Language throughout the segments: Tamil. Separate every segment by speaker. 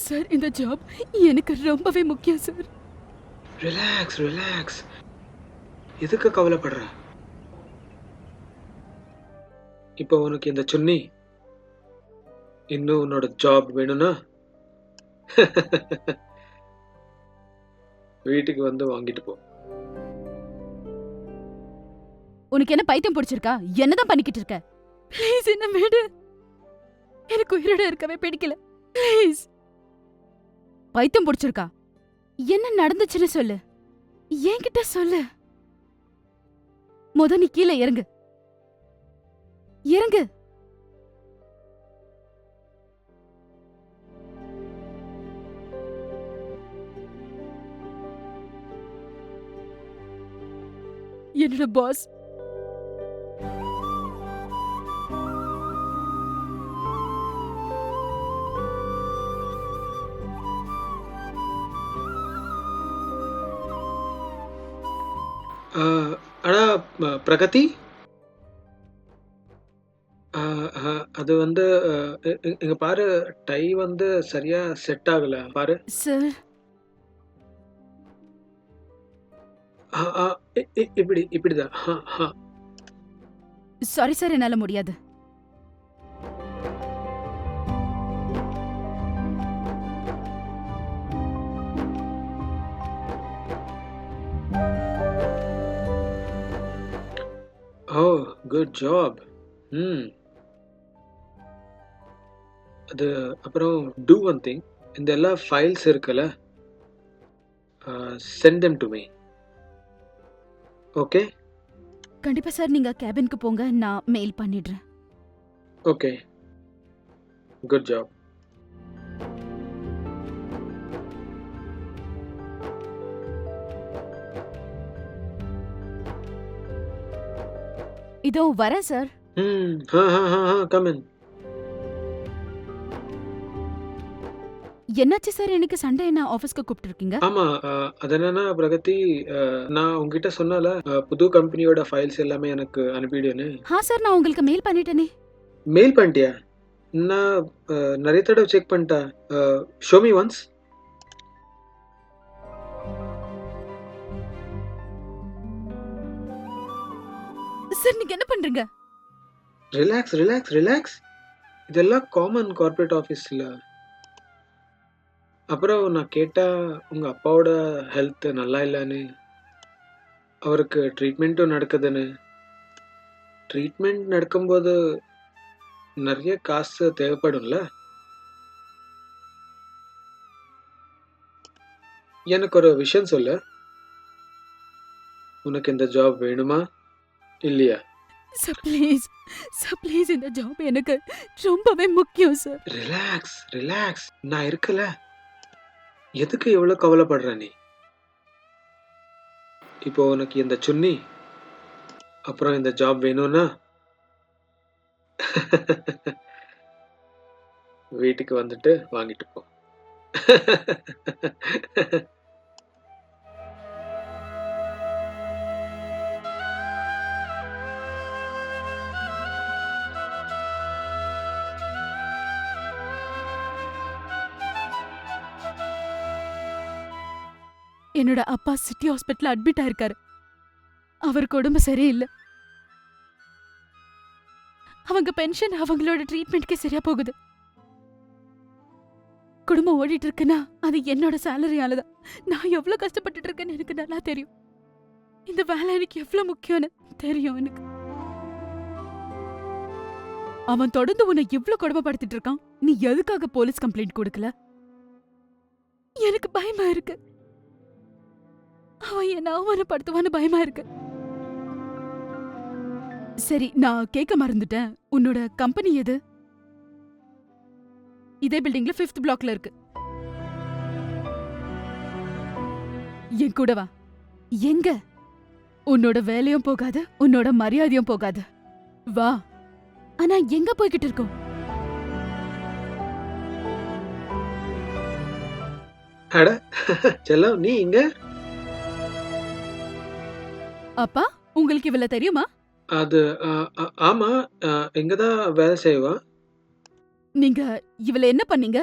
Speaker 1: சார் இந்த ஜாப் எனக்கு ரொம்பவே முக்கியம் சார்.
Speaker 2: Relax relax. எதுக்கு கவலைப்படுற? இப்போ உனக்கு இந்த சுன்னி இன்னும் உன்னோட ஜாப் வேணும்னா வீட்டுக்கு வந்து வாங்கிட்டு போ.
Speaker 1: உனக்கு என்ன பைத்தியம் பிடிச்சிருக்கா? என்னதான் பண்ணிக்கிட்டு இருக்க? ப்ளீஸ் என்ன விடு. எனக்கு உயிரோட இருக்கவே பிடிக்கல. ப்ளீஸ். பைத்தியம் பிடிச்சிருக்கா? என்ன நடந்துச்சுன்னு சொல்லு. என்கிட்ட சொல்லு. நீ கீழே இறங்கு. இறங்கு. என்னோட பாஸ்
Speaker 2: அடா பிரகதி, அது வந்து இங்க பாரு, டை வந்து சரியா செட் ஆகல பாரு.
Speaker 1: சார்
Speaker 2: இப்படிதான்.
Speaker 1: சாரி சார், என்னால முடியாது.
Speaker 2: Oh good job. அது அப்புறம் டூ ஒன் திங், இந்த எல்லா ஃபைல்ஸ் இருக்குல்ல, send them to me. Okay?
Speaker 1: கண்டிப்பா சார், நீங்க கேபினுக்கு போங்க, நான் மெயில் பண்ணிடுறேன்.
Speaker 2: Okay, good job.
Speaker 1: இதோ வரேன் சார்.
Speaker 2: Come in.
Speaker 1: என்னாச்சு சார், எனக்கு சண்டே என்ன ஆபீஸ்க்கு கூப்பிட்டு இருக்கீங்க?
Speaker 2: ஆமா, அது என்னன்னா பிரகதி, நான் உங்ககிட்ட சொன்னல புது கம்பெனியோட ஃபைல்ஸ் எல்லாமே எனக்கு அனுப்பிடுன்னு.
Speaker 1: சார், நான் உங்களுக்கு மெயில் பண்ணிட்டேனே.
Speaker 2: மெயில் பண்ணிட்டியா? நான் நிறைய தடவை செக் பண்ணிட்டேன். Show me once.
Speaker 1: சார், நீங்க என்ன பண்றீங்க?
Speaker 2: Relax relax relax. இதெல்லாம் காமன் கார்ப்பரேட் ஆஃபீஸ்ல. அப்புறம் நான் கேட்டா உங்க அப்பாவோட ஹெல்த் நல்லா இல்லைன்னு, அவருக்கு ட்ரீட்மெண்ட்டும் நடக்குதுன்னு. ட்ரீட்மெண்ட் நடக்கும்போது நிறைய காசு தேவைப்படும்ல. எனக்கு ஒரு விஷயம் சொல்லு, உனக்கு இந்த ஜாப் வேணுமா இல்லையா?
Speaker 1: சார் ப்ளீஸ், இந்த ஜாப் எனக்கு ரொம்பவே முக்கியம் சார்.
Speaker 2: ரிலாக்ஸ் ரிலாக்ஸ், நான் இருக்கல. எதுக்கு எவ்வளவு கவலைப்படுற நீ? இப்போ உனக்கு இந்த சுன்னி அப்புறம் இந்த ஜாப் வேணும்னா வீட்டுக்கு வந்துட்டு வாங்கிட்டு போ.
Speaker 1: என்னோட அப்பா சிட்டி ஹாஸ்பிட்டல் அட்மிட் ஆயிருக்காரு. அவருக்கு உடம்பு சரியில்லை. அவங்க பென்ஷன் அவங்களோட ட்ரீட்மெண்ட்க்கே சரியா போகுது. குடும்பம் ஓடிட்டு இருக்குன்னா அது என்னோட சேலரியால தான். நான் எவ்வளவு கஷ்டப்பட்டுட்டு இருக்கேன்னு எனக்கு நல்லா தெரியும். இந்த வேலை எனக்கு எவ்வளவு முக்கியம்னு தெரியும் எனக்கு. அவன் தொடர்ந்து உன்னை எவ்வளவு கொடுமைப்படுத்திட்டு இருக்கான். நீ எதுக்காக போலீஸ் கம்ப்ளைண்ட் கொடுக்கல? எனக்கு பயமா இருக்கு. அவன் என்ன அவமானப்படுத்துவான்னு பயமா இருக்கு. சரி, நான் கேட்க மறந்துட்டேன். உன்னோட கம்பெனி எது? இதே பில்டிங்ல 5th பிளாக்ல இருக்கு. என் கூட வா. எங்க? உன்னோட வேலையும் போகாது, உன்னோட மரியாதையும் போகாது. வா. ஆனா எங்க போய்கிட்டு இருக்கோம்?
Speaker 2: அட செல்லம், நீ இங்க?
Speaker 1: அப்பா, உங்களுக்கு இவள தெரியுமா?
Speaker 2: அது ஆமா, இங்கதான் வேலை செய்வா.
Speaker 1: நீங்க இவள என்ன பண்ணீங்க?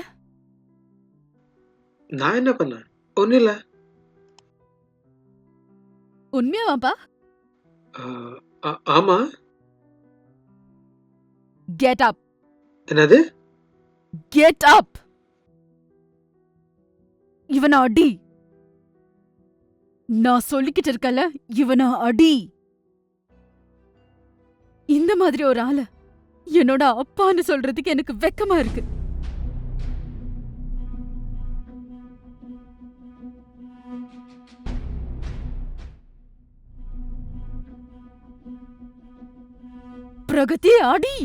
Speaker 2: நான் என்ன பண்ணேன்? ஒண்ணும் இல்ல.
Speaker 1: உண்மையாவாப்பா?
Speaker 2: ஆ ஆமா.
Speaker 1: Get up.
Speaker 2: என்னது?
Speaker 1: Get up. இவன அடி. நான் சொல்லிக்கிட்டு இருக்கல, இவன அடி. இந்த மாதிரி ஒரு ஆள என்னோட அப்பான்னு சொல்றதுக்கு எனக்கு வெக்கமா இருக்கு. பிரகதி அடி.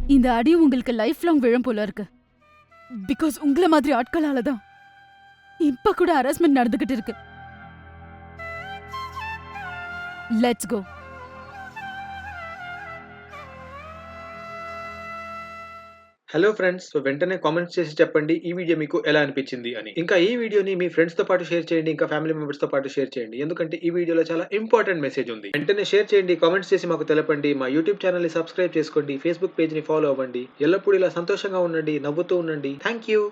Speaker 1: இந்த அடி உங்களுக்கு லைஃப் லாங் விழும் போல இருக்கு. பிகாஸ் உங்கள மாதிரி ஆட்களால தான் இப்ப கூட ஹராஸ்மெண்ட் நடந்துகிட்டு இருக்கு. Let's go.
Speaker 2: Hello friends. So వెంటనే కామెంట్స్ చేసి చెప్పండి ఈ వీడియో మీకు ఎలా అనిపించింది అని. ఇంకా ఈ వీడియోని మీ ఫ్రెండ్స్‌తో పాటు షేర్ చేయండి. ఇంకా ఫ్యామిలీ మెంబర్స్‌తో పాటు షేర్ చేయండి. ఎందుకంటే ఈ వీడియోలో చాలా ఇంపార్టెంట్ మెసేజ్ ఉంది. వెంటనే షేర్ చేయండి, కామెంట్స్ చేసి మాకు తెలపండి. మా యూట్యూబ్ ఛానెల్‌ని సబ్స్క్రైబ్ చేసుకోండి. ఫేస్‌బుక్ పేజ్‌ని ఫాలో అవ్వండి. ఎల్లప్పుడూ ఇలా సంతోషంగా ఉండండి, నవ్వుతూ ఉండండి. Thank you.